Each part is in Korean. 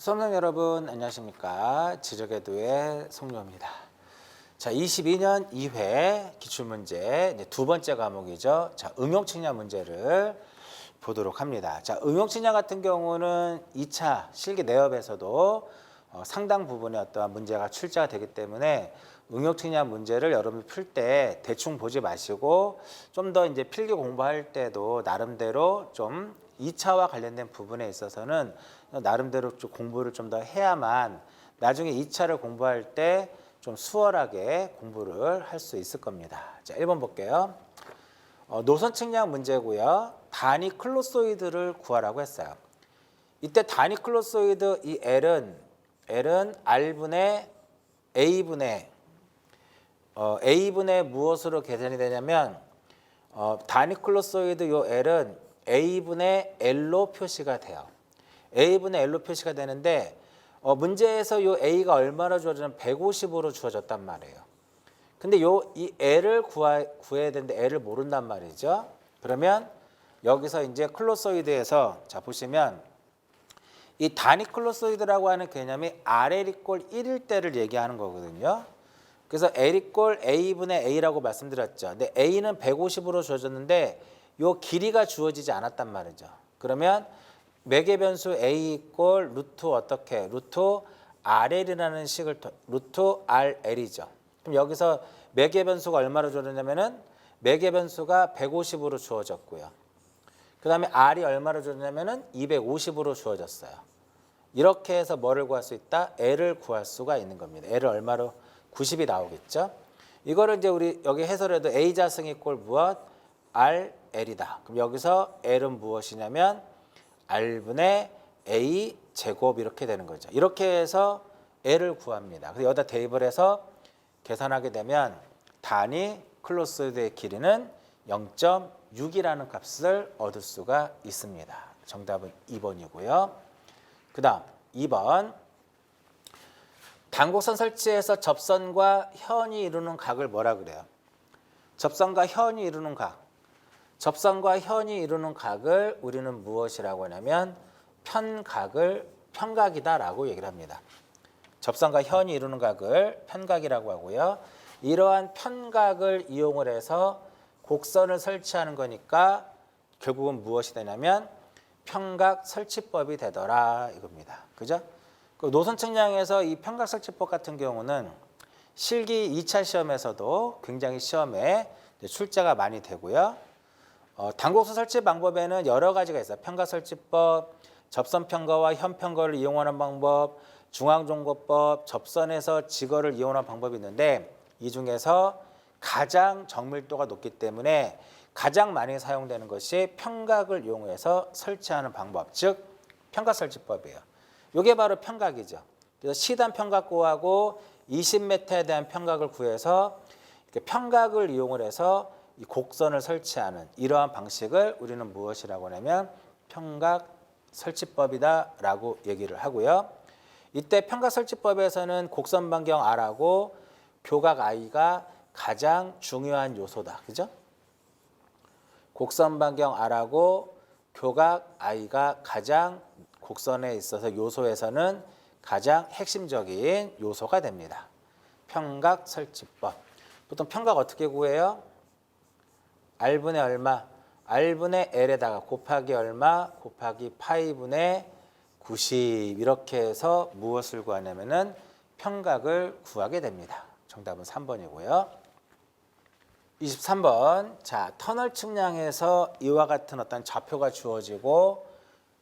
수험생 여러분 안녕하십니까. 지적애도의 송료입니다. 자, 22년 2회 기출문제 이제 두 번째 과목이죠. 자, 응용측량 문제를 보도록 합니다. 자, 응용측량 같은 경우는 2차 실기 내업에서도 상당 부분의 어떠한 문제가 출제가 되기 때문에 응용측량 문제를 여러분이 풀 때 대충 보지 마시고 좀 더 이제 필기 공부할 때도 나름대로 좀 2차와 관련된 부분에 있어서는 나름대로 좀 공부를 좀 더 해야만 나중에 2차를 공부할 때 좀 수월하게 공부를 할 수 있을 겁니다. 자, 1번 볼게요. 노선 측량 문제고요. 단위 클로소이드를 구하라고 했어요. 이때 단위 클로소이드 이 L은 R분의 A분의 무엇으로 계산이 되냐면 단위 클로소이드 요 L은 A분의 L로 표시가 돼요. A분의 L로 표시가 되는데 문제에서 요 A가 얼마나 주어지냐면 150으로 주어졌단 말이에요. 근데 이 L을 구해야 되는데 L을 모른단 말이죠. 그러면 여기서 이제 클로소이드에서 자 보시면 이 단위 클로소이드라고 하는 개념이 RL 이꼴 1일 때를 얘기하는 거거든요. 그래서 L 이꼴 A분의 A라고 말씀드렸죠. 근데 A는 150으로 주어졌는데 요 길이가 주어지지 않았단 말이죠. 그러면 매개 변수 A 이꼴 루트 어떻게? 루트 RL이라는 식을 루트 RL이죠. 그럼 여기서 매개 변수가 얼마로 주어졌냐면은 매개 변수가 150으로 주어졌고요. 그 다음에 R이 얼마로 주어졌냐면은 250으로 주어졌어요. 이렇게 해서 뭐를 구할 수 있다? L을 구할 수가 있는 겁니다. L을 얼마로? 90이 나오겠죠. 이거를 이제 우리 여기 해설해도 A 자승 이꼴 무엇? RL이다. 그럼 여기서 L은 무엇이냐면 R분의 A 제곱 이렇게 되는 거죠. 이렇게 해서 L을 구합니다. 그래서 여기다 대입을 해서 계산하게 되면 단위 클로소이드의 길이는 0.6이라는 값을 얻을 수가 있습니다. 정답은 2번이고요. 그 다음 2번. 단곡선 설치해서 접선과 현이 이루는 각을 뭐라 그래요? 접선과 현이 이루는 각. 접선과 현이 이루는 각을 우리는 무엇이라고 하냐면 편각이다라고 얘기를 합니다. 접선과 현이 이루는 각을 편각이라고 하고요. 이러한 편각을 이용을 해서 곡선을 설치하는 거니까 결국은 무엇이 되냐면 편각 설치법이 되더라 이겁니다. 그죠? 노선 측량에서 이 편각 설치법 같은 경우는 실기 2차 시험에서도 굉장히 시험에 출제가 많이 되고요. 단곡선 설치 방법에는 여러 가지가 있어요. 편각 설치법, 접선 편거와 현 편거를 이용하는 방법, 중앙종거법, 접선에서 직거를 이용하는 방법이 있는데 이 중에서 가장 정밀도가 높기 때문에 가장 많이 사용되는 것이 편각을 이용해서 설치하는 방법, 즉 편각 설치법이에요. 이게 바로 편각이죠. 그래서 시단 편각 구하고 20m에 대한 편각을 구해서 편각을 이용을 해서 이 곡선을 설치하는 이러한 방식을 우리는 무엇이라고 하냐면 편각 설치법이다라고 얘기를 하고요. 이때 편각 설치법에서는 곡선 반경 R하고 교각 I가 가장 중요한 요소다. 그죠? 곡선 반경 R하고 교각 I가 가장 곡선에 있어서 요소에서는 가장 핵심적인 요소가 됩니다. 편각 설치법. 보통 편각 어떻게 구해요? R분의 얼마? R분의 L에다가 곱하기 얼마? 곱하기 파이분의 90 이렇게 해서 무엇을 구하냐면은 편각을 구하게 됩니다. 정답은 3번이고요. 23번. 자, 터널 측량에서 이와 같은 어떤 좌표가 주어지고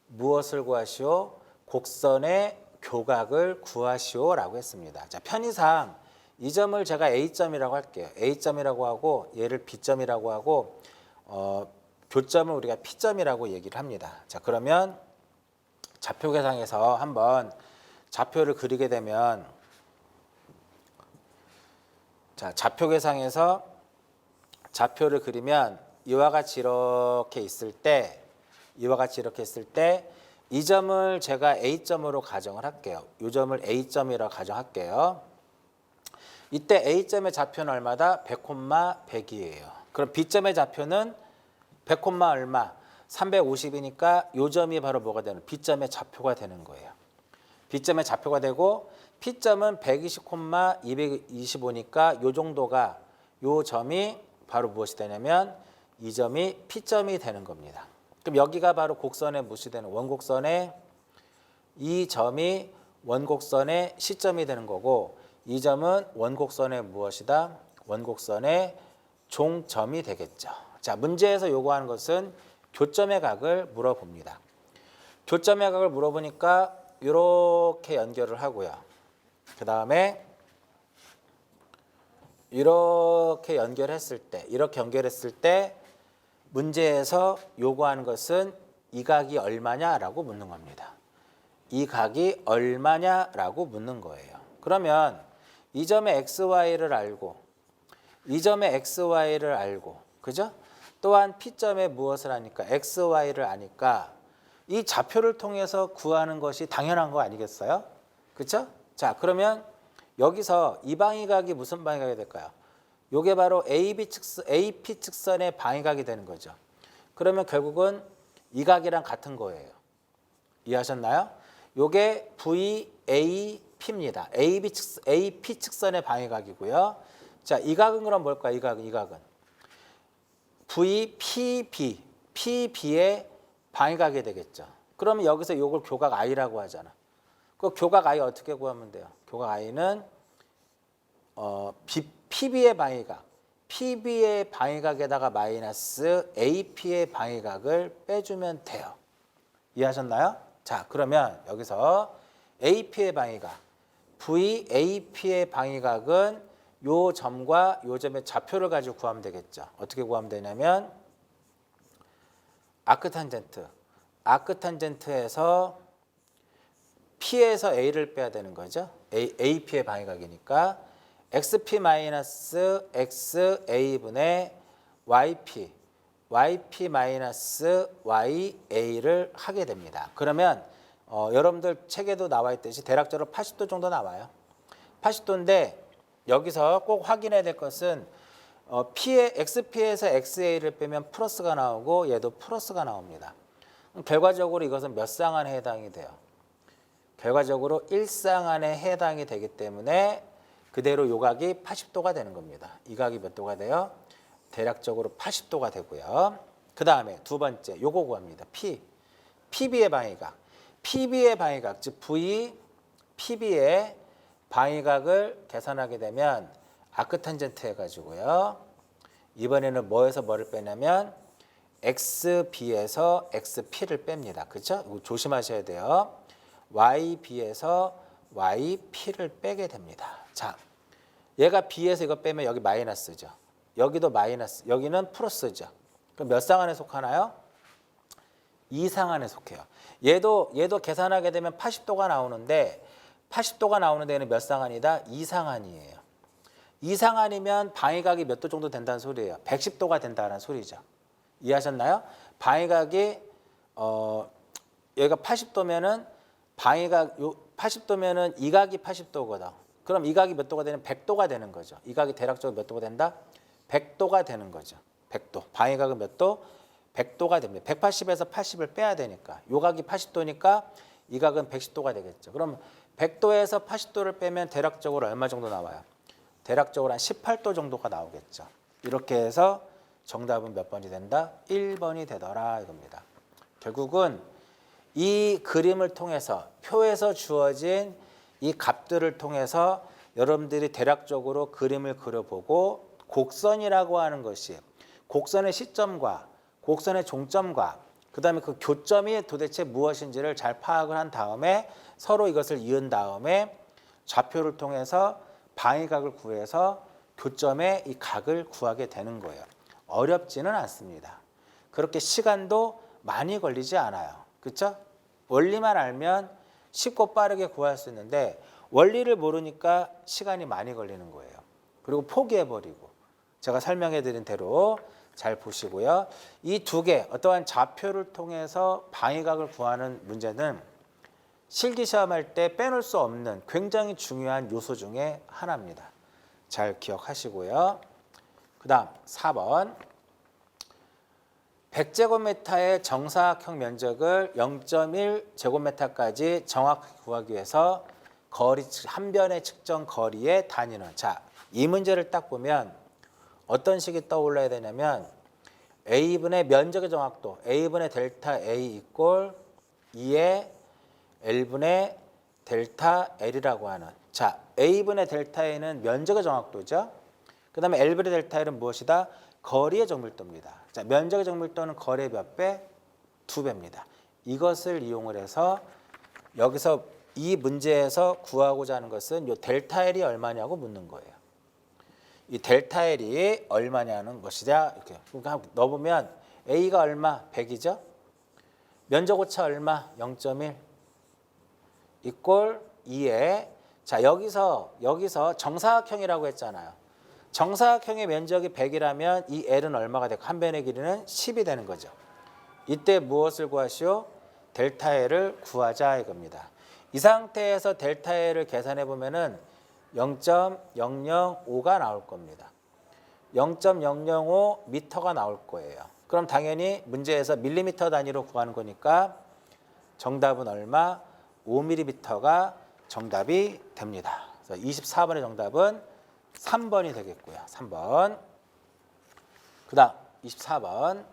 무엇을 구하시오? 곡선의 교각을 구하시오라고 했습니다. 자, 편의상 이 점을 제가 A점이라고 할게요. A점이라고 하고 얘를 B점이라고 하고 교점을 우리가 P점이라고 얘기를 합니다. 자, 그러면 좌표 계상에서 한번 좌표를 그리게 되면 자, 좌표 계상에서 좌표를 그리면 이와 같이 이렇게 있을 때 이 점을 제가 A점으로 가정을 할게요. 이 점을 A점이라고 가정할게요. 이때 A점의 좌표는 얼마다? 100, 100이에요. 그럼 B점의 좌표는 100, 얼마? 350이니까 이 점이 바로 뭐가 되는? B점의 좌표가 되는 거예요. B점의 좌표가 되고 P점은 120,225니까 요 정도가 요 점이 바로 무엇이 되냐면 이 점이 P점이 되는 겁니다. 그럼 여기가 바로 곡선에 무엇이 되는 원곡선의 이 점이 원곡선의 C점이 되는 거고 이 점은 원곡선의 무엇이다? 원곡선의 종점이 되겠죠. 자, 문제에서 요구하는 것은 교점의 각을 물어봅니다. 교점의 각을 물어보니까 이렇게 연결을 하고요. 그 다음에 이렇게 연결했을 때 문제에서 요구하는 것은 이 각이 얼마냐라고 묻는 겁니다. 이 각이 얼마냐라고 묻는 거예요. 그러면 이 점의 XY를 알고 이 점의 XY를 알고 그죠? 또한 P점의 무엇을 아니까 XY를 아니까 이 좌표를 통해서 구하는 것이 당연한 거 아니겠어요? 그렇죠? 자, 그러면 여기서 이 방위각이 무슨 방위각이 될까요? 이게 바로 AP 측선의 방위각이 되는 거죠. 그러면 결국은 이 각이랑 같은 거예요. 이해하셨나요? 이게 VAP입니다. AP 측선의 방위각이고요. 자, 이 각은 그럼 뭘까요? 이 각은 PB의 방위각이 되겠죠. 그러면 여기서 이걸 교각 I라고 하잖아. 그 교각 I 어떻게 구하면 돼요? 교각 I는 PB의 방위각에다가 마이너스 AP의 방위각을 빼주면 돼요. 이해하셨나요? 자, 그러면 여기서 AP의 방위각, VAP의 방위각은 요 점과 요 점의 좌표를 가지고 구하면 되겠죠. 어떻게 구하면 되냐면 아크탄젠트에서 P에서 A를 빼야 되는 거죠. AP의 방위각이니까 XP-XA분의 YP-YA를 하게 됩니다. 그러면 여러분들 책에도 나와 있듯이 대략적으로 80도 정도 나와요. 80도인데 여기서 꼭 확인해야 될 것은 XP에서 XA를 빼면 플러스가 나오고 얘도 플러스가 나옵니다. 결과적으로 이것은 몇 쌍안에 해당이 돼요? 결과적으로 1쌍안에 해당이 되기 때문에 그대로 요 각이 80도가 되는 겁니다. 이 각이 몇 도가 돼요? 대략적으로 80도가 되고요. 그 다음에 두 번째 요거 구합니다. PB의 방위각. 즉 PB의 방위각을 계산하게 되면 아크탄젠트 해가지고요. 이번에는 뭐에서 뭐를 빼냐면 XB에서 XP를 뺍니다. 그렇죠? 이거 조심하셔야 돼요. YB에서 YP를 빼게 됩니다. 자, 얘가 B에서 이거 빼면 여기 마이너스죠. 여기도 마이너스, 여기는 플러스죠. 그럼 몇 상안에 속하나요? 2상안에 속해요. 얘도 계산하게 되면 80도가 나오는데 80도가 나오는 데는 몇 상안이다? 2상안이에요. 2상안이면 방위각이 몇 도 정도 된다는 소리예요. 110도가 된다는 소리죠. 이해하셨나요? 방위각이 여기가 80도면은 방위각 80도면은 이 각이 80도거든. 그럼 이 각이 몇 도가 되는 100도가 되는 거죠. 이 각이 대략적으로 몇 도가 된다? 100도가 되는 거죠. 100도. 방위각은 몇 도? 100도가 됩니다. 180에서 80을 빼야 되니까. 요 각이 80도니까 이 각은 110도가 되겠죠. 그럼 100도에서 80도를 빼면 대략적으로 얼마 정도 나와요? 대략적으로 한 18도 정도가 나오겠죠. 이렇게 해서 정답은 몇 번이 된다? 1번이 되더라 이겁니다. 결국은 이 그림을 통해서 표에서 주어진 이 값들을 통해서 여러분들이 대략적으로 그림을 그려보고 곡선이라고 하는 것이 곡선의 시점과 곡선의 종점과 그 다음에 그 교점이 도대체 무엇인지를 잘 파악을 한 다음에 서로 이것을 이은 다음에 좌표를 통해서 방위각을 구해서 교점의 이 각을 구하게 되는 거예요. 어렵지는 않습니다. 그렇게 시간도 많이 걸리지 않아요. 그렇죠? 원리만 알면 쉽고 빠르게 구할 수 있는데 원리를 모르니까 시간이 많이 걸리는 거예요. 그리고 포기해버리고 제가 설명해드린 대로 잘 보시고요. 이 두 개 어떠한 좌표를 통해서 방위각을 구하는 문제는 실기시험할 때 빼놓을 수 없는 굉장히 중요한 요소 중에 하나입니다. 잘 기억하시고요. 그 다음 4번 100제곱미터의 정사각형 면적을 0.1제곱미터까지 정확하게 구하기 위해서 거리 한 변의 측정 거리의 단위는 자, 이 문제를 딱 보면 어떤 식이 떠올라야 되냐면 A분의 면적의 정확도 A분의 델타 A 이꼴 2의 L분의 델타 L이라고 하는 자, A분의 델타 A는 면적의 정확도죠. 그 다음에 L분의 델타 L은 무엇이다? 거리의 정밀도입니다. 자, 면적의 정밀도는 거리의 몇 배? 2배입니다. 이것을 이용을 해서 여기서 이 문제에서 구하고자 하는 것은 이 델타 L이 얼마냐고 묻는 거예요. 이 델타 L이 얼마냐는 것이냐 이렇게 그러니까 넣어보면 A가 얼마? 100이죠. 면적 오차 얼마? 0.1 이꼴 2에 자 여기서 정사각형이라고 했잖아요. 정사각형의 면적이 100이라면 이 L은 얼마가 되고 한 변의 길이는 10이 되는 거죠. 이때 무엇을 구하시오? 델타 L을 구하자 이겁니다. 이 상태에서 델타 L을 계산해 보면은 0.005가 나올 겁니다. 0.005 미터가 나올 거예요. 그럼 당연히 문제에서 밀리미터 단위로 구하는 거니까 정답은 얼마? 5mm가 정답이 됩니다. 그래서 24번의 정답은 3번이 되겠고요. 3번. 그다음 24번.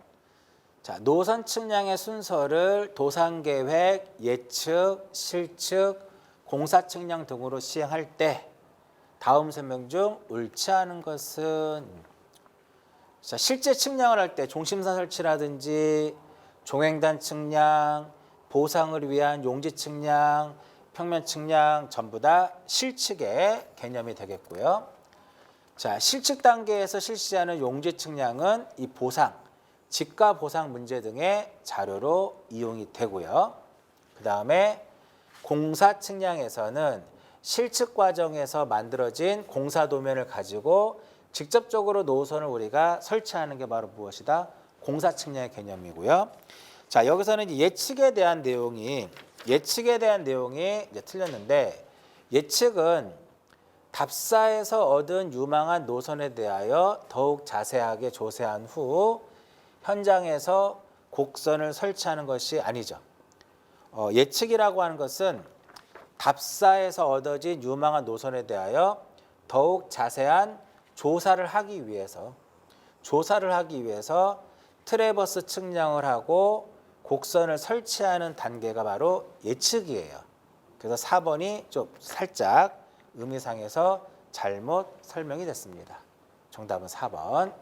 자, 노선 측량의 순서를 도상계획, 예측, 실측, 공사 측량 등으로 시행할 때 다음 설명 중 옳지 않은 것은 자, 실제 측량을 할 때 중심선 설치라든지 종횡단 측량, 보상을 위한 용지 측량, 평면 측량 전부 다 실측의 개념이 되겠고요. 자, 실측 단계에서 실시하는 용지 측량은 이 보상, 직가 보상 문제 등의 자료로 이용이 되고요. 그 다음에 공사 측량에서는 실측 과정에서 만들어진 공사 도면을 가지고 직접적으로 노선을 우리가 설치하는 게 바로 무엇이다? 공사 측량의 개념이고요. 자, 여기서는 예측에 대한 내용이 이제 틀렸는데 예측은 답사에서 얻은 유망한 노선에 대하여 더욱 자세하게 조사한 후 현장에서 곡선을 설치하는 것이 아니죠. 예측이라고 하는 것은 답사에서 얻어진 유망한 노선에 대하여 더욱 자세한 조사를 하기 위해서 트래버스 측량을 하고 곡선을 설치하는 단계가 바로 예측이에요. 그래서 4번이 좀 살짝 의미상에서 잘못 설명이 됐습니다. 정답은 4번.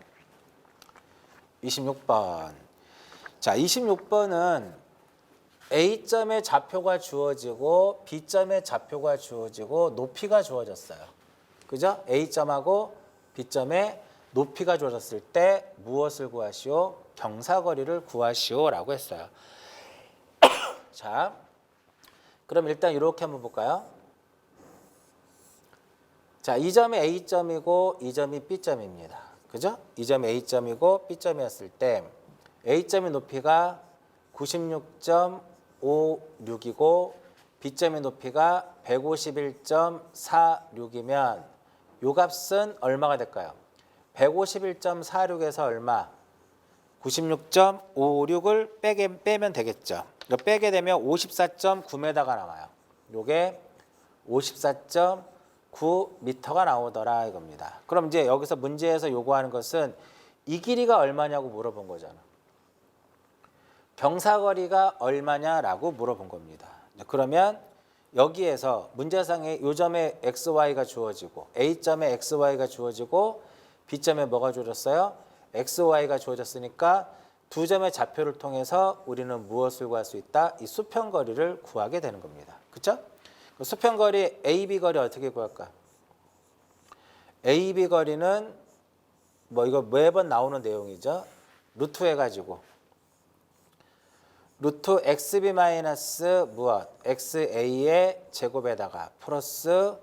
26번. 자, 26번은 A점의 좌표가 주어지고 B점의 좌표가 주어지고 높이가 주어졌어요. 그죠? A점하고 B점의 높이가 주어졌을 때 무엇을 구하시오? 경사거리를 구하시오라고 했어요. 자, 그럼 일단 이렇게 한번 볼까요? 자, 이 점이 A점이고 이 점이 B점입니다. 그죠? 이 점이 A점이고 B점이었을 때 A점의 높이가 96.56이고 B점의 높이가 151.46이면 요 값은 얼마가 될까요? 151.46에서 얼마? 96.56을 빼면 되겠죠. 이거 빼게 되면 54.9m가 나와요. 요게 54.9m가 나오더라 이겁니다. 그럼 이제 여기서 문제에서 요구하는 것은 이 길이가 얼마냐고 물어본 거잖아. 경사거리가 얼마냐라고 물어본 겁니다. 그러면 여기에서 문제상에 요 점에 XY가 주어지고 A점에 XY가 주어지고 B점에 뭐가 주어졌어요? XY가 주어졌으니까 두 점의 좌표를 통해서 우리는 무엇을 구할 수 있다? 이 수평거리를 구하게 되는 겁니다. 그렇죠? 수평거리 AB 거리 어떻게 구할까? AB 거리는 뭐 이거 매번 나오는 내용이죠. 루트 해가지고 루트 XB 마이너스 무엇? XA의 제곱에다가 플러스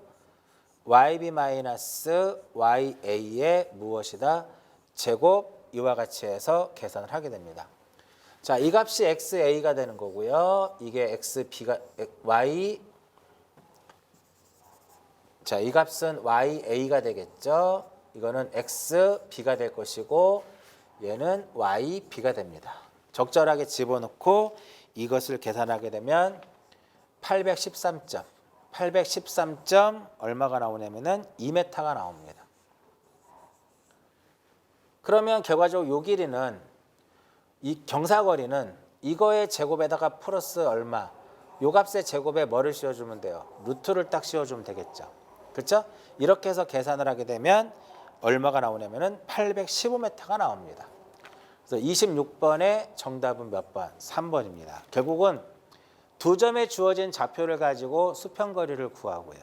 YB 마이너스 YA의 무엇이다? 제곱 이와 같이 해서 계산을 하게 됩니다. 자, 이 값이 XA가 되는 거고요. 이게 XB가 Y 자, 이 값은 YA가 되겠죠. 이거는 XB가 될 것이고 얘는 YB가 됩니다. 적절하게 집어넣고 이것을 계산하게 되면 813점. 813점 얼마가 나오냐면은 2m가 나옵니다. 그러면 결과적으로 요 길이는 이 경사거리는 이거의 제곱에다가 플러스 얼마? 요 값의 제곱에 뭐를 씌워주면 돼요? 루트를 딱 씌워주면 되겠죠. 그렇죠? 이렇게 해서 계산을 하게 되면 얼마가 나오냐면은 815m가 나옵니다. 그래서 26번의 정답은 몇 번? 3번입니다. 결국은 두 점에 주어진 좌표를 가지고 수평거리를 구하고요.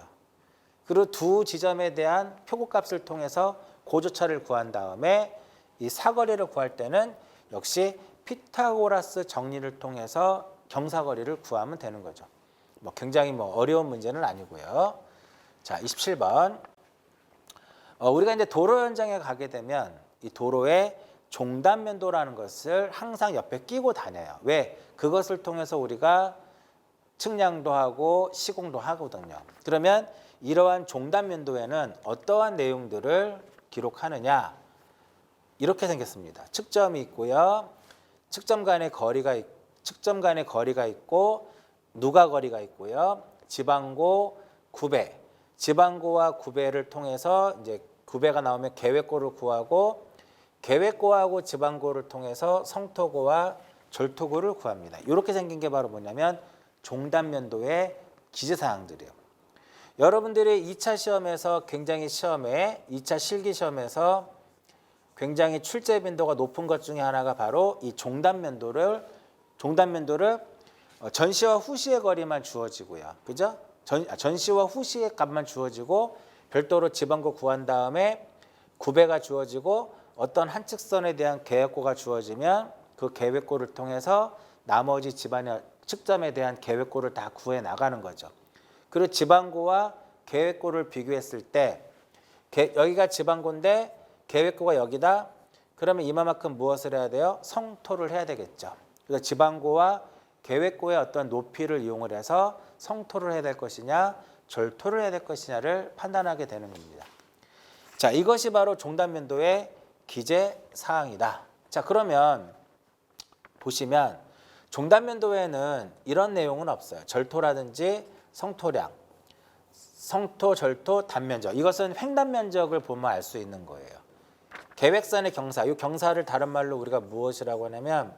그리고 두 지점에 대한 표고값을 통해서 고조차를 구한 다음에 이 사거리를 구할 때는 역시 피타고라스 정리를 통해서 경사거리를 구하면 되는 거죠. 굉장히 어려운 문제는 아니고요. 자, 27번. 우리가 이제 도로 현장에 가게 되면 이 도로에 종단면도라는 것을 항상 옆에 끼고 다녀요. 왜? 그것을 통해서 우리가 측량도 하고 시공도 하거든요. 그러면 이러한 종단면도에는 어떠한 내용들을 기록하느냐? 이렇게 생겼습니다. 측점이 있고요. 측점 간의 거리가 있고 누가거리가 있고요. 지방고, 구배. 지방고와 구배를 통해서 이제 구배가 나오면 계획고를 구하고 계획고하고 지방고를 통해서 성토고와 절토고를 구합니다. 이렇게 생긴 게 바로 뭐냐면 종단면도의 기재사항들이에요. 여러분들이 2차 시험에서 2차 실기 시험에서 굉장히 출제 빈도가 높은 것 중에 하나가 바로 이 종단면도를 전시와 후시의 거리만 주어지고요. 그죠? 전시와 후시의 값만 주어지고 별도로 지방고 구한 다음에 구배가 주어지고 어떤 한 측선에 대한 계획고가 주어지면 그 계획고를 통해서 나머지 집안의 측점에 대한 계획고를 다 구해 나가는 거죠. 그리고 지방고와 계획고를 비교했을 때 여기가 지방고인데 계획고가 여기다. 그러면 이만큼 무엇을 해야 돼요? 성토를 해야 되겠죠. 그래서 지방고와 계획고의 어떤 높이를 이용을 해서 성토를 해야 될 것이냐 절토를 해야 될 것이냐를 판단하게 되는 겁니다. 자, 이것이 바로 종단면도의 기재사항이다. 자, 그러면 보시면 종단면도에는 이런 내용은 없어요. 절토라든지 성토량, 성토, 절토, 단면적. 이것은 횡단면적을 보면 알 수 있는 거예요. 계획선의 경사, 이 경사를 다른 말로 우리가 무엇이라고 하냐면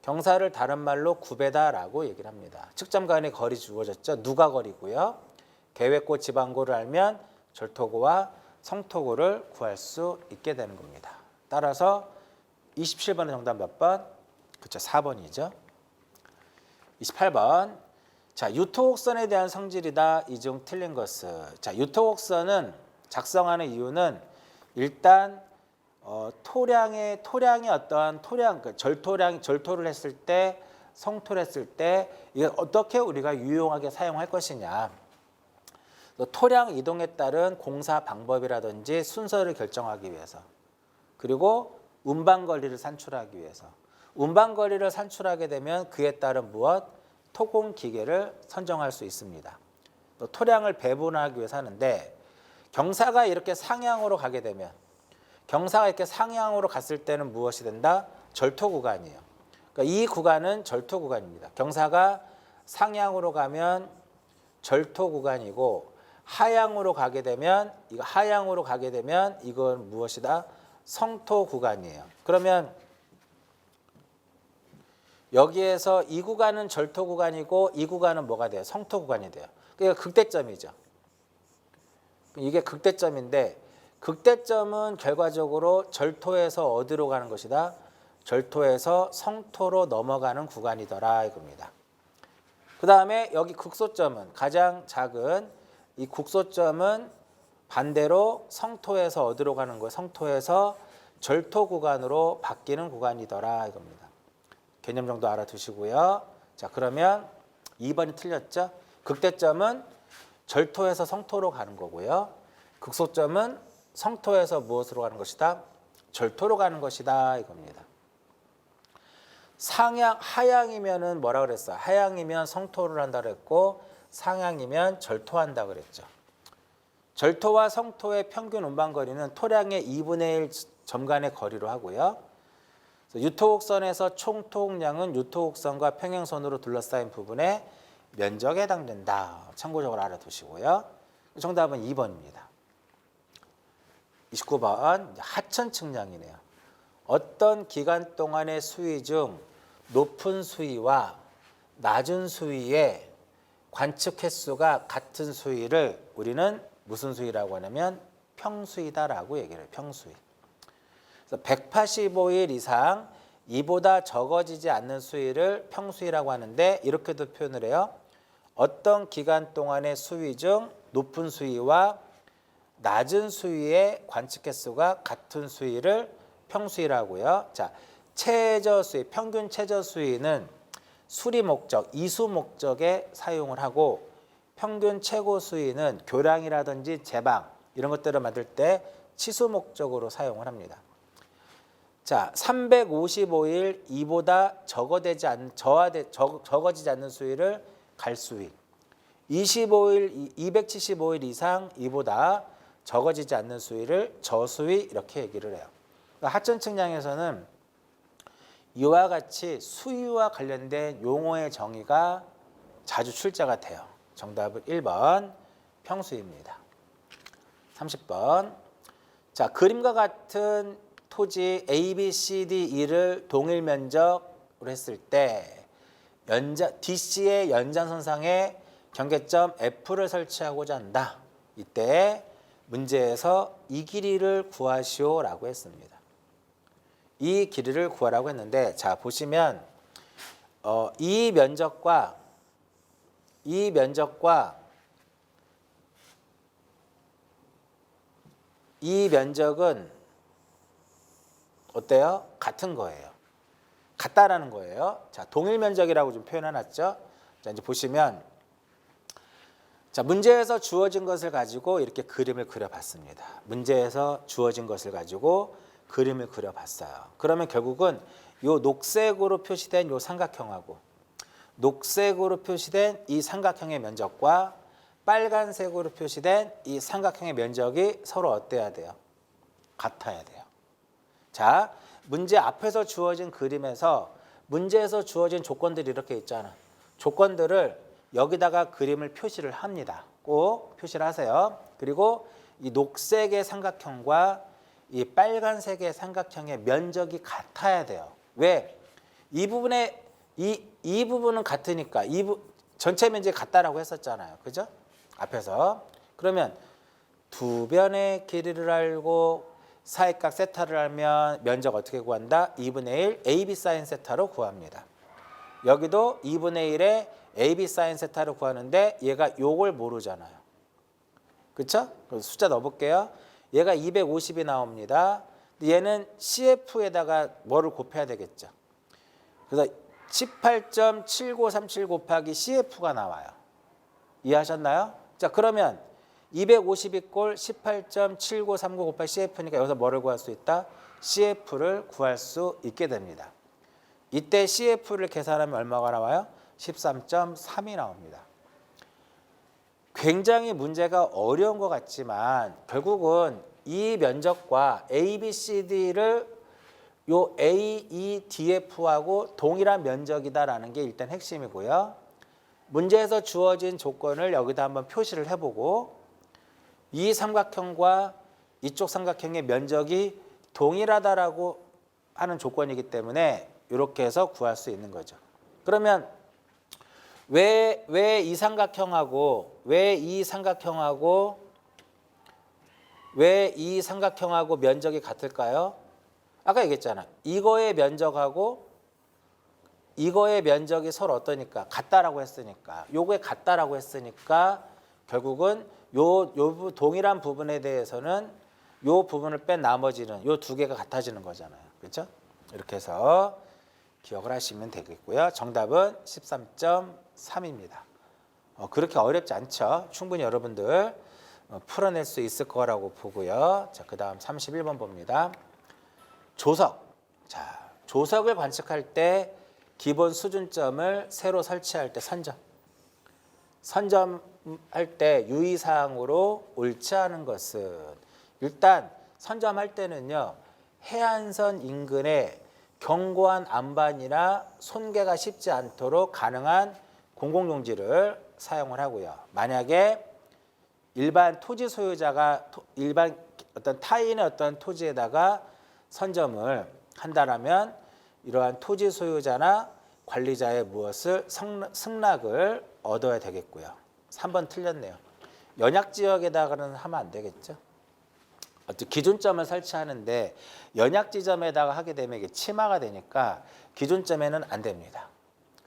경사를 다른 말로 구배다라고 얘기를 합니다. 측점 간의 거리 주어졌죠. 누가거리고요. 계획고, 지방고를 알면 절토고와 성토고를 구할 수 있게 되는 겁니다. 따라서 27번의 정답 몇 번? 그렇죠. 4번이죠. 28번. 자, 유토곡선에 대한 성질이다. 이 중 틀린 것은. 자, 유토곡선은 작성하는 이유는 일단 토량의 어떠한 토량, 절토를 했을 때, 성토를 했을 때 이걸 어떻게 우리가 유용하게 사용할 것이냐. 토량 이동에 따른 공사 방법이라든지 순서를 결정하기 위해서, 그리고 운반거리를 산출하기 위해서. 운반거리를 산출하게 되면 그에 따른 무엇? 토공기계를 선정할 수 있습니다. 또 토량을 배분하기 위해서 하는데 경사가 이렇게 상향으로 가게 되면 경사가 이렇게 상향으로 갔을 때는 무엇이 된다? 절토 구간이에요. 그러니까 이 구간은 절토 구간입니다. 경사가 상향으로 가면 절토 구간이고 하향으로 가게 되면 이건 무엇이다? 성토 구간이에요. 그러면 여기에서 이 구간은 절토 구간이고 이 구간은 뭐가 돼요? 성토 구간이 돼요. 그러니까 극대점이죠. 이게 극대점인데 극대점은 결과적으로 절토에서 어디로 가는 것이다? 절토에서 성토로 넘어가는 구간이더라 이겁니다. 그 다음에 여기 극소점은 가장 작은 이 국소점은 반대로 성토에서 어디로 가는 거예요? 성토에서 절토 구간으로 바뀌는 구간이더라 이겁니다. 개념 정도 알아두시고요. 자, 그러면 2번이 틀렸죠? 극대점은 절토에서 성토로 가는 거고요. 극소점은 성토에서 무엇으로 가는 것이다? 절토로 가는 것이다 이겁니다. 하향이면은 뭐라 그랬어? 하향이면 성토를 한다 그랬고 상향이면 절토한다 그랬죠. 절토와 성토의 평균 운반거리는 토량의 2분의 1 점 간의 거리로 하고요. 그래서 유토곡선에서 총 토곡량은 유토곡선과 평행선으로 둘러싸인 부분의 면적에 해당된다. 참고적으로 알아두시고요. 정답은 2번입니다. 29번 하천 측량이네요. 어떤 기간 동안의 수위 중 높은 수위와 낮은 수위의 관측 횟수가 같은 수위를 우리는 무슨 수위라고 하냐면 평수이다라고 얘기를 해요. 평수위. 그래서 185일 이상 이보다 적어지지 않는 수위를 평수위라고 하는데 이렇게도 표현을 해요. 어떤 기간 동안의 수위 중 높은 수위와 낮은 수위의 관측 횟수가 같은 수위를 평수위라고요. 자, 최저 수위, 평균 최저 수위는 수리 목적, 이수 목적에 사용을 하고 평균 최고 수위는 교량이라든지 제방 이런 것들을 만들 때 치수 목적으로 사용을 합니다. 자, 355일 이보다 적어지지 않는 수위를 갈수위, 275일 이상 이보다 적어지지 않는 수위를 저수위 이렇게 얘기를 해요. 그러니까 하천 측량에서는 이와 같이 수위와 관련된 용어의 정의가 자주 출제가 돼요. 정답은 1번 평수위입니다. 30번. 자, 그림과 같은 토지 A, B, C, D, E를 동일 면적으로 했을 때 DC의 연장선상에 경계점 F를 설치하고자 한다. 이때 문제에서 이 길이를 구하시오라고 했습니다. 이 길이를 구하라고 했는데 자 보시면 이 면적과 이 면적은 어때요? 같은 거예요. 같다라는 거예요. 자, 동일 면적이라고 좀 표현해놨죠. 자, 이제 보시면 자, 문제에서 주어진 것을 가지고 이렇게 그림을 그려봤습니다. 문제에서 주어진 것을 가지고 그림을 그려봤어요. 그러면 결국은 요 녹색으로 표시된 요 삼각형하고 녹색으로 표시된 이 삼각형의 면적과 빨간색으로 표시된 이 삼각형의 면적이 서로 어때야 돼요? 같아야 돼요. 자, 문제 앞에서 주어진 그림에서 문제에서 주어진 조건들이 이렇게 있잖아. 조건들을 여기다가 그림을 표시를 합니다. 꼭 표시를 하세요. 그리고 이 녹색의 삼각형과 이 빨간색의 삼각형의 면적이 같아야 돼요. 왜? 이 부분에 이 부분은 같으니까 전체 면적이 같다라고 했었잖아요. 그죠? 앞에서. 그러면 두 변의 길이를 알고 사이각 세타를 알면 면적 어떻게 구한다? 2분의 1 AB 사인 세타로 구합니다. 여기도 2분의 1에 AB 사인 세타로 구하는데 얘가 요걸 모르잖아요. 그렇죠? 숫자 넣어볼게요. 얘가 250이 나옵니다. 얘는 CF에다가 뭐를 곱해야 되겠죠. 그래서 18.7937 곱하기 CF가 나와요. 이해하셨나요? 자, 그러면 250이 꼴 18.7939 곱하기 CF니까 여기서 뭐를 구할 수 있다? CF를 구할 수 있게 됩니다. 이때 CF를 계산하면 얼마가 나와요? 13.3이 나옵니다. 굉장히 문제가 어려운 것 같지만 결국은 이 면적과 A, B, C, D를 요 A, E, DF하고 동일한 면적이다라는 게 일단 핵심이고요. 문제에서 주어진 조건을 여기다 한번 표시를 해보고 이 삼각형과 이쪽 삼각형의 면적이 동일하다라고 하는 조건이기 때문에 이렇게 해서 구할 수 있는 거죠. 그러면 왜 이 삼각형하고 면적이 같을까요? 아까 얘기했잖아. 이거의 면적하고 이거의 면적이 서로 어떠니까 같다라고 했으니까 요게 같다라고 했으니까 결국은 요 동일한 부분에 대해서는 요 부분을 뺀 나머지는 요 두 개가 같아지는 거잖아요. 그렇죠? 이렇게 해서 기억을 하시면 되겠고요. 정답은 13.3입니다. 그렇게 어렵지 않죠. 충분히 여러분들 풀어낼 수 있을 거라고 보고요. 자, 그다음 31번 봅니다. 조석. 자, 조석을 관측할 때 기본 수준점을 새로 설치할 때 선점할 때 유의사항으로 옳지 않은 것은 일단 선점할 때는요. 해안선 인근에 견고한 안반이나 손괴가 쉽지 않도록 가능한 공공용지를 사용을 하고요. 만약에 일반 토지 소유자가 일반 어떤 타인의 어떤 토지에다가 선점을 한다라면 이러한 토지 소유자나 관리자의 무엇을 승낙을 얻어야 되겠고요. 3번 틀렸네요. 연약 지역에다가는 하면 안 되겠죠. 어떤 기준점을 설치하는데 연약 지점에다가 하게 되면 이게 침하가 되니까 기준점에는 안 됩니다.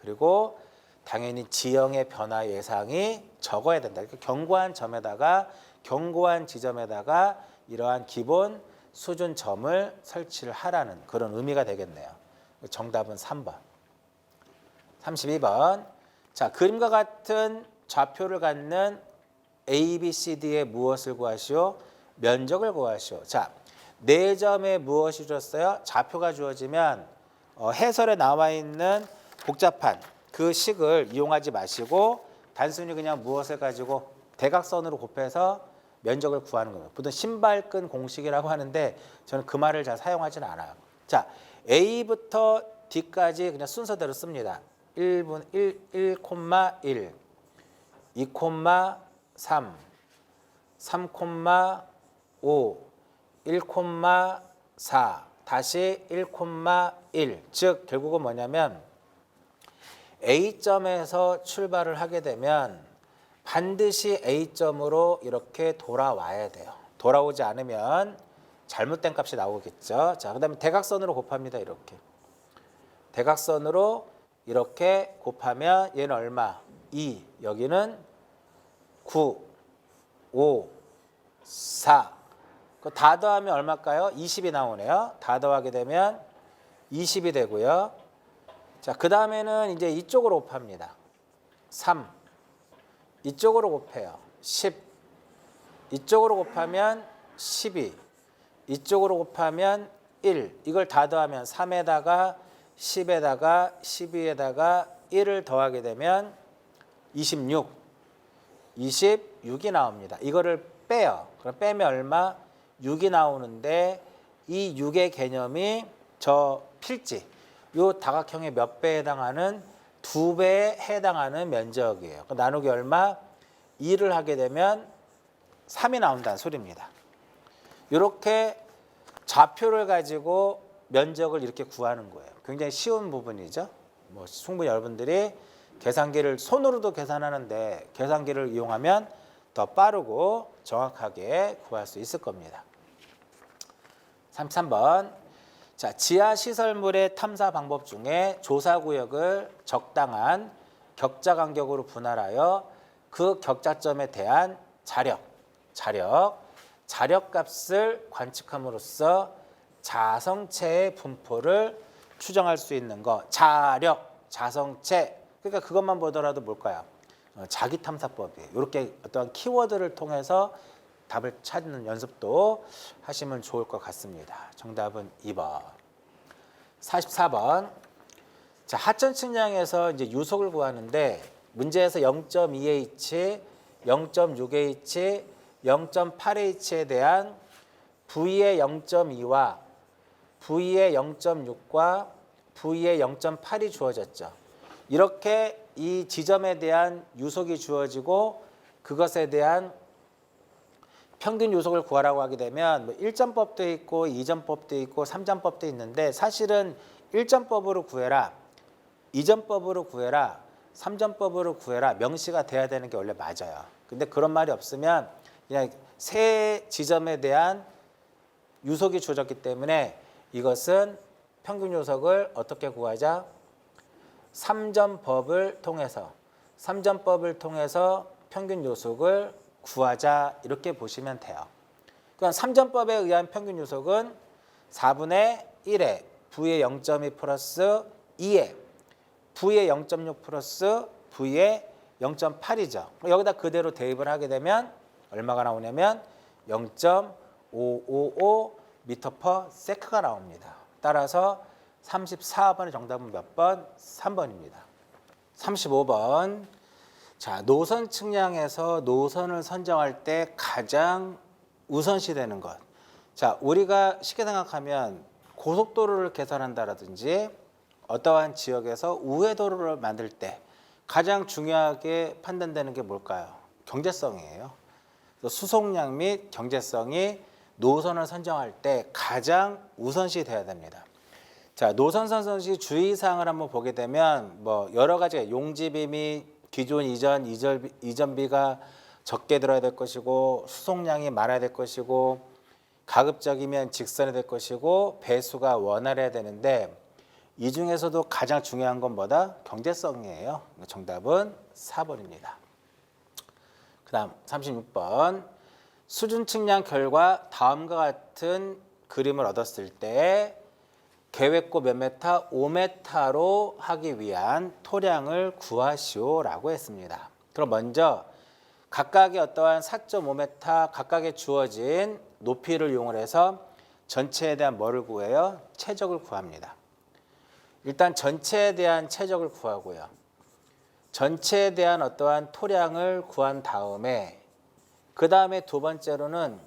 그리고 당연히 지형의 변화 예상이 적어야 된다. 그러니까 견고한 점에다가 견고한 지점에다가 이러한 기본 수준 점을 설치를 하라는 그런 의미가 되겠네요. 정답은 3번. 32번. 자, 그림과 같은 좌표를 갖는 A, B, C, D의 무엇을 구하시오? 면적을 구하시오. 자, 4점에 무엇이 주었어요? 좌표가 주어지면 해설에 나와 있는 복잡한 그 식을 이용하지 마시고 단순히 그냥 무엇을 가지고 대각선으로 곱해서 면적을 구하는 겁니다. 보통 신발끈 공식이라고 하는데 저는 그 말을 잘 사용하지는 않아요. 자, A부터 D까지 그냥 순서대로 씁니다. 1분 1,1, 2,3, 3,5, 1,4, 다시 1,1. 즉 결국은 뭐냐면 A점에서 출발을 하게 되면 반드시 A점으로 이렇게 돌아와야 돼요. 돌아오지 않으면 잘못된 값이 나오겠죠. 자, 그다음에 대각선으로 곱합니다. 이렇게. 대각선으로 이렇게 곱하면 얘는 얼마? 2. 여기는 9, 5, 4. 다 더하면 얼마일까요? 20이 나오네요. 다 더하게 되면 20이 되고요. 자, 그 다음에는 이제 이쪽으로 곱합니다. 3. 이쪽으로 곱해요. 10. 이쪽으로 곱하면 12. 이쪽으로 곱하면 1. 이걸 다 더하면 3에다가 10에다가 12에다가 1을 더하게 되면 26. 26이 나옵니다. 이거를 빼요. 그럼 빼면 얼마? 6이 나오는데 이 6의 개념이 저 필지. 요 다각형의 몇 배에 해당하는 2배에 해당하는 면적이에요. 나누기 얼마? 2를 하게 되면 3이 나온다는 소리입니다. 이렇게 좌표를 가지고 면적을 이렇게 구하는 거예요. 굉장히 쉬운 부분이죠. 뭐 충분히 여러분들이 계산기를 손으로도 계산하는데 계산기를 이용하면 더 빠르고 정확하게 구할 수 있을 겁니다. 33번. 자, 지하 시설물의 탐사 방법 중에 조사 구역을 적당한 격자 간격으로 분할하여 그 격자점에 대한 자력값을 관측함으로써 자성체의 분포를 추정할 수 있는 거. 자성체. 그러니까 그것만 보더라도 뭘까요? 자기탐사법이에요. 이렇게 어떤 키워드를 통해서 답을 찾는 연습도 하시면 좋을 것 같습니다. 정답은 2번. 44번. 자, 하천 측량에서 이제 유속을 구하는데 문제에서 0.2H, 0.6H, 0.8H에 대한 V의 0.2와 V의 0.6과 V의 0.8이 주어졌죠. 이렇게 이 지점에 대한 유속이 주어지고 그것에 대한 평균 유속을 구하라고 하게 되면 뭐 1점법도 있고 2점법도 있고 3점법도 있는데 사실은 1점법으로 구해라, 2점법으로 구해라, 3점법으로 구해라 명시가 돼야 되는 게 원래 맞아요. 근데 그런 말이 없으면 그냥 세 지점에 대한 유속이 주어졌기 때문에 이것은 평균 유속을 어떻게 구하자? 3점법을 통해서 평균 유속을 구하자 이렇게 보시면 돼요. 그럼 3점법에 의한 평균 유속은 4분의 1에 V의 0.2 플러스 2에 V의 0.6 플러스 V의 0.8이죠. 여기다 그대로 대입을 하게 되면 얼마가 나오냐면 0.555 m/s가 나옵니다. 따라서 34번의 정답은 몇 번? 3번입니다. 35번. 자, 노선 측량에서 노선을 선정할 때 가장 우선시 되는 것. 자, 우리가 쉽게 생각하면 고속도로를 개선한다라든지 어떠한 지역에서 우회도로를 만들 때 가장 중요하게 판단되는 게 뭘까요? 경제성이에요. 수송량 및 경제성이 노선을 선정할 때 가장 우선시 돼야 됩니다. 자, 노선 선정 시 주의사항을 한번 보게 되면 뭐 여러 가지가 용지비 및 기존 이전비가 적게 들어야 될 것이고 수송량이 많아야 될 것이고 가급적이면 직선이 될 것이고 배수가 원활해야 되는데 이 중에서도 가장 중요한 건 뭐다? 경제성이에요. 정답은 4번입니다. 그 다음 36번 수준 측량 결과 다음과 같은 그림을 얻었을 때 계획고 몇 메타? 5m로 하기 위한 토량을 구하시오라고 했습니다. 그럼 먼저 각각의 어떠한 4.5m 각각의 주어진 높이를 이용을 해서 전체에 대한 뭐를 구해요? 최적을 구합니다. 일단 전체에 대한 최적을 구하고요. 전체에 대한 어떠한 토량을 구한 다음에 그 다음에 두 번째로는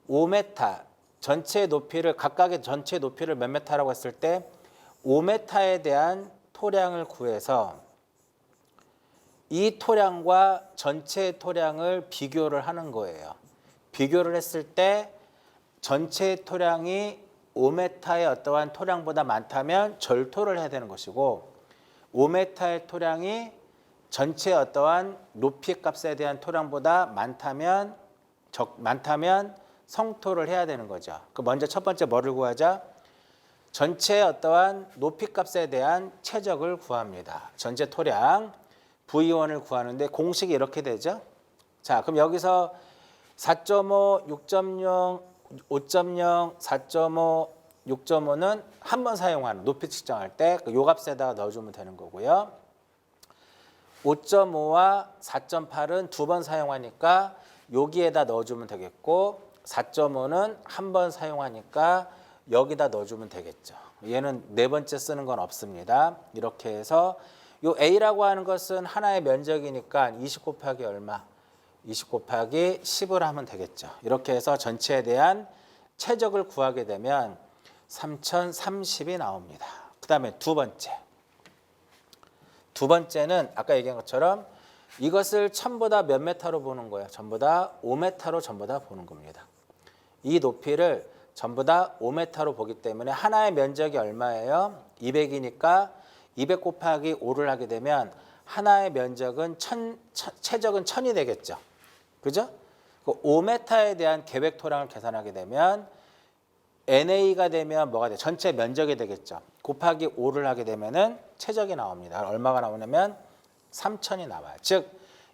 5m 전체 높이를 각각의 전체 높이를 몇 m라고 했을 때 5m에 대한 토량을 구해서 이 토량과 전체 토량을 비교를 하는 거예요. 비교를 했을 때 전체 토량이 5m의 어떠한 토량보다 많다면 절토를 해야 되는 것이고 5m의 토량이 전체 어떠한 높이 값에 대한 토량보다 많다면 성토를 해야 되는 거죠. 그 먼저 첫 번째 뭐를 구하자? 전체 어떠한 높이 값에 대한 최적을 구합니다. 전체 토량 V1을 구하는데 공식이 이렇게 되죠. 자, 그럼 여기서 4.5, 6.0, 5.0, 4.5, 6.5는 한 번 사용하는 높이 측정할 때 요 값에다가 넣어주면 되는 거고요. 5.5와 4.8은 두 번 사용하니까 여기에다 넣어주면 되겠고 4.5는 한 번 사용하니까 여기다 넣어주면 되겠죠. 얘는 네 번째 쓰는 건 없습니다. 이렇게 해서 요 A라고 하는 것은 하나의 면적이니까 20 곱하기 얼마? 20 곱하기 10을 하면 되겠죠. 이렇게 해서 전체에 대한 최적을 구하게 되면 3030이 나옵니다. 그 다음에 두 번째는 아까 얘기한 것처럼 이것을 전보다 몇 m로 보는 거예요? 전부 다 5m로 전부 다 보는 겁니다. 이 높이를 전부 다 5m로 보기 때문에 하나의 면적이 얼마예요? 200이니까 200 곱하기 5를 하게 되면 하나의 면적은 최적은 1000이 되겠죠. 그죠? 5m에 대한 계획 토량을 계산하게 되면 NA가 되면 뭐가 돼? 전체 면적이 되겠죠. 곱하기 5를 하게 되면은 최적이 나옵니다. 얼마가 나오냐면 3000이 나와요. 즉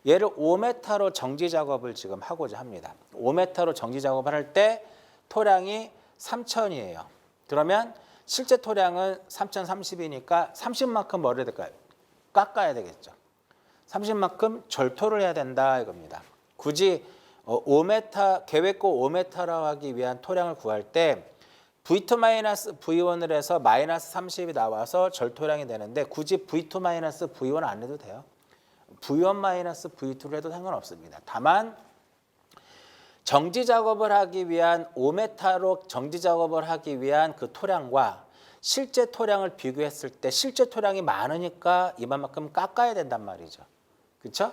얘를 5m로 정지 작업을 지금 하고자 합니다. 5m로 정지 작업을 할 때 토량이 3000이에요. 그러면 실제 토량은 3030이니까 30만큼 뭐를 해야 될까요? 깎아야 되겠죠. 30만큼 절토를 해야 된다 이겁니다. 굳이 5m 계획고 5m라고 하기 위한 토량을 구할 때 V2-V1을 해서 마이너스 30이 나와서 절토량이 되는데 굳이 V2-V1 안 해도 돼요. V1-V2를 해도 상관없습니다. 다만 정지 작업을 하기 위한 5m로 정지 작업을 하기 위한 그 토량과 실제 토량을 비교했을 때 실제 토량이 많으니까 이만큼 깎아야 된단 말이죠. 그렇죠?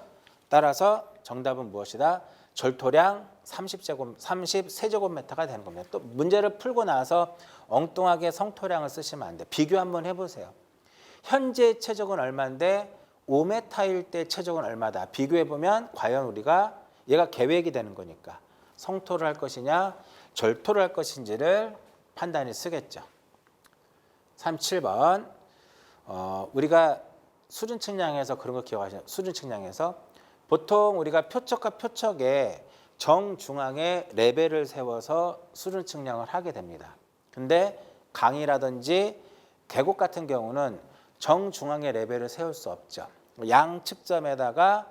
따라서 정답은 무엇이다? 절토량 33제곱미터가 되는 겁니다. 또 문제를 풀고 나서 엉뚱하게 성토량을 쓰시면 안 돼요. 비교 한번 해보세요. 현재 최적은 얼마인데 5m일 때 최적은 얼마다. 비교해보면 과연 우리가 얘가 계획이 되는 거니까 성토를 할 것이냐 절토를 할 것인지를 판단이 쓰겠죠. 37번 우리가 수준 측량에서 그런 거 기억하시죠? 수준 측량에서 보통 우리가 표척과 표척에 정중앙에 레벨을 세워서 수준 측량을 하게 됩니다. 근데 강이라든지 계곡 같은 경우는 정중앙에 레벨을 세울 수 없죠. 양측점에다가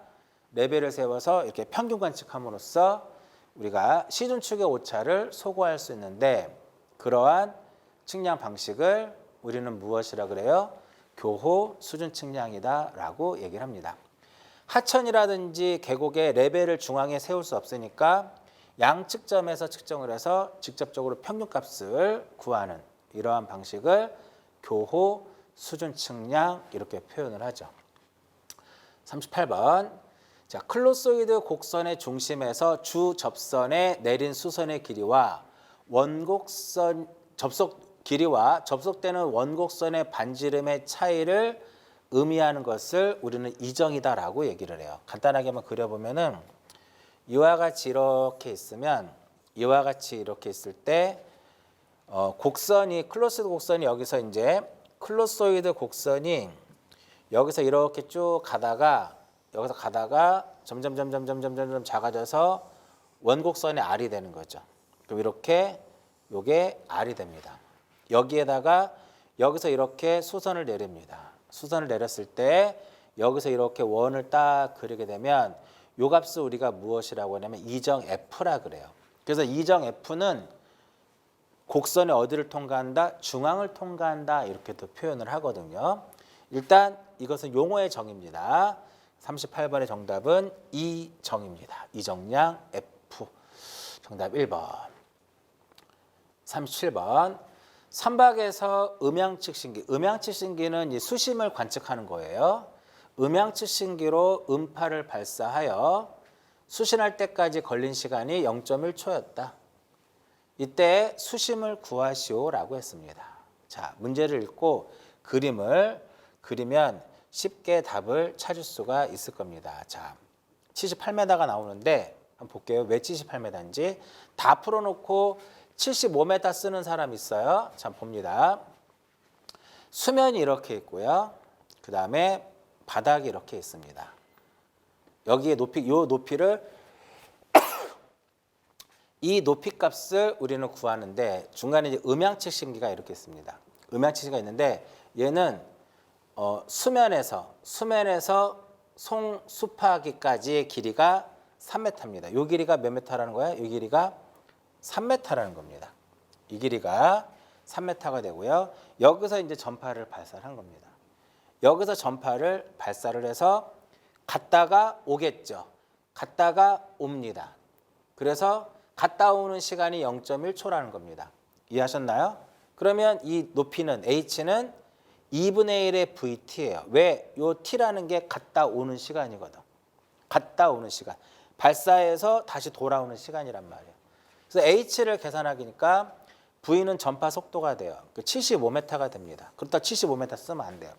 레벨을 세워서 이렇게 평균 관측함으로써 우리가 시중축의 오차를 소거할 수 있는데 그러한 측량 방식을 우리는 무엇이라 그래요? 교호 수준 측량이다라고 얘기를 합니다. 하천이라든지 계곡에 레벨을 중앙에 세울 수 없으니까 양측점에서 측정을 해서 직접적으로 평균값을 구하는 이러한 방식을 교호 수준 측량 이렇게 표현을 하죠. 38번. 자, 클로소이드 곡선의 중심에서 주 접선에 내린 수선의 길이와 원곡선 접속 길이와 접속되는 원곡선의 반지름의 차이를 의미하는 것을 우리는 이정이다라고 얘기를 해요. 간단하게 한번 그려보면은 이와 같이 이렇게 있으면 이와 같이 이렇게 있을 때 곡선이 클로소이드 곡선이 여기서 이제 클로소이드 곡선이 여기서 이렇게 쭉 가다가 여기서 가다가 점점 작아져서 원곡선의 R이 되는 거죠. 그럼 이렇게 요게 R이 됩니다. 여기에다가 여기서 이렇게 수선을 내립니다. 수선을 내렸을 때 여기서 이렇게 원을 딱 그리게 되면 요 값을 우리가 무엇이라고 하냐면 이정 F라 그래요. 그래서 이정 F는 곡선의 어디를 통과한다? 중앙을 통과한다. 이렇게 또 표현을 하거든요. 일단 이것은 용어의 정입니다. 38번의 정답은 이정입니다. 이정량 F. 정답 1번. 37번. 선박에서 음향측신기. 음향측신기는 이 수심을 관측하는 거예요. 음향측신기로 음파를 발사하여 수신할 때까지 걸린 시간이 0.1초였다. 이때 수심을 구하시오라고 했습니다. 자, 문제를 읽고 그림을 그리면 쉽게 답을 찾을 수가 있을 겁니다. 자, 78m가 나오는데 한번 볼게요. 왜 78m인지. 다 풀어놓고 75m 쓰는 사람 있어요. 자, 봅니다. 수면이 이렇게 있고요. 그 다음에 바닥이 이렇게 있습니다. 여기에 높이, 요 높이를 이 높이 값을 우리는 구하는데 중간에 이제 음향측신기가 이렇게 있습니다. 음향측신기가 있는데 얘는 수면에서 송수파기까지의 길이가 3m입니다. 이 길이가 몇 m라는 거야? 이 길이가 3m라는 겁니다. 이 길이가 3m가 되고요. 여기서 이제 전파를 발사한 겁니다. 여기서 전파를 발사를 해서 갔다가 오겠죠. 갔다가 옵니다. 그래서 갔다 오는 시간이 0.1초라는 겁니다. 이해하셨나요? 그러면 이 높이는 h는 2분의 1의 vt예요. 왜? 요 t라는 게 갔다 오는 시간이거든. 갔다 오는 시간. 발사해서 다시 돌아오는 시간이란 말이에요. 그래서 h를 계산하기니까 v는 전파 속도가 돼요. 75m가 됩니다. 그렇다고 75m 쓰면 안 돼요.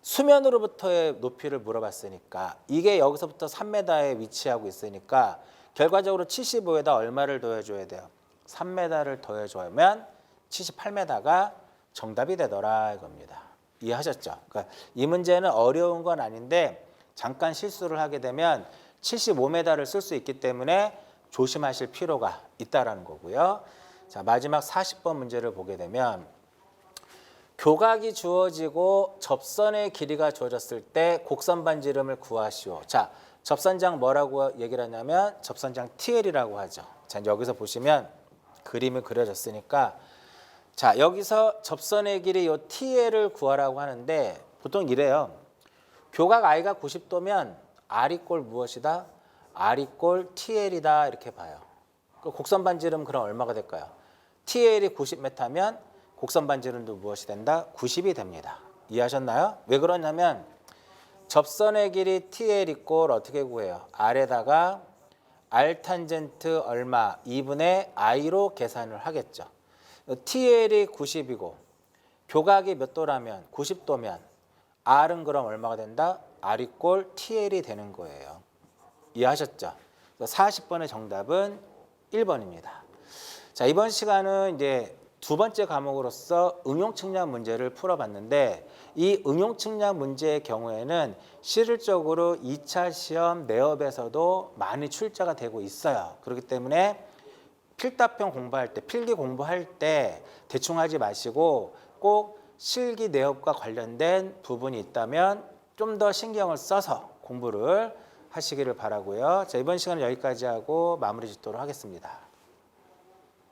수면으로부터의 높이를 물어봤으니까 이게 여기서부터 3m에 위치하고 있으니까 결과적으로 75에다 얼마를 더해줘야 돼요? 3m를 더해줘야만 78m가 정답이 되더라 이겁니다. 이해하셨죠? 그러니까 이 문제는 어려운 건 아닌데 잠깐 실수를 하게 되면 75m를 쓸 수 있기 때문에 조심하실 필요가 있다라는 거고요. 자, 마지막 40번 문제를 보게 되면 교각이 주어지고 접선의 길이가 주어졌을 때 곡선 반지름을 구하시오. 자, 접선장 뭐라고 얘기를 하냐면 접선장 TL이라고 하죠. 자, 여기서 보시면 그림이 그려졌으니까 자, 여기서 접선의 길이 요 TL을 구하라고 하는데 보통 이래요. 교각 I가 90도면 R이 꼴 무엇이다? R이 꼴 TL이다 이렇게 봐요. 그 곡선 반지름 그럼 얼마가 될까요? TL이 90m면 곡선 반지름도 무엇이 된다? 90이 됩니다. 이해하셨나요? 왜 그러냐면 접선의 길이 TL 이꼴 어떻게 구해요? R에다가 R 탄젠트 얼마? 2분의 I로 계산을 하겠죠. TL이 90이고 교각이 몇 도라면? 90도면 R은 그럼 얼마가 된다? R 이꼴 TL이 되는 거예요. 이해하셨죠? 40번의 정답은 1번입니다. 자, 이번 시간은 이제 두 번째 과목으로서 응용 측량 문제를 풀어봤는데 이 응용 측량 문제의 경우에는 실질적으로 2차 시험 내업에서도 많이 출제가 되고 있어요. 그렇기 때문에 필답형 공부할 때, 필기 공부할 때 대충 하지 마시고 꼭 실기 내업과 관련된 부분이 있다면 좀 더 신경을 써서 공부를 하시기를 바라고요. 자, 이번 시간은 여기까지 하고 마무리 짓도록 하겠습니다.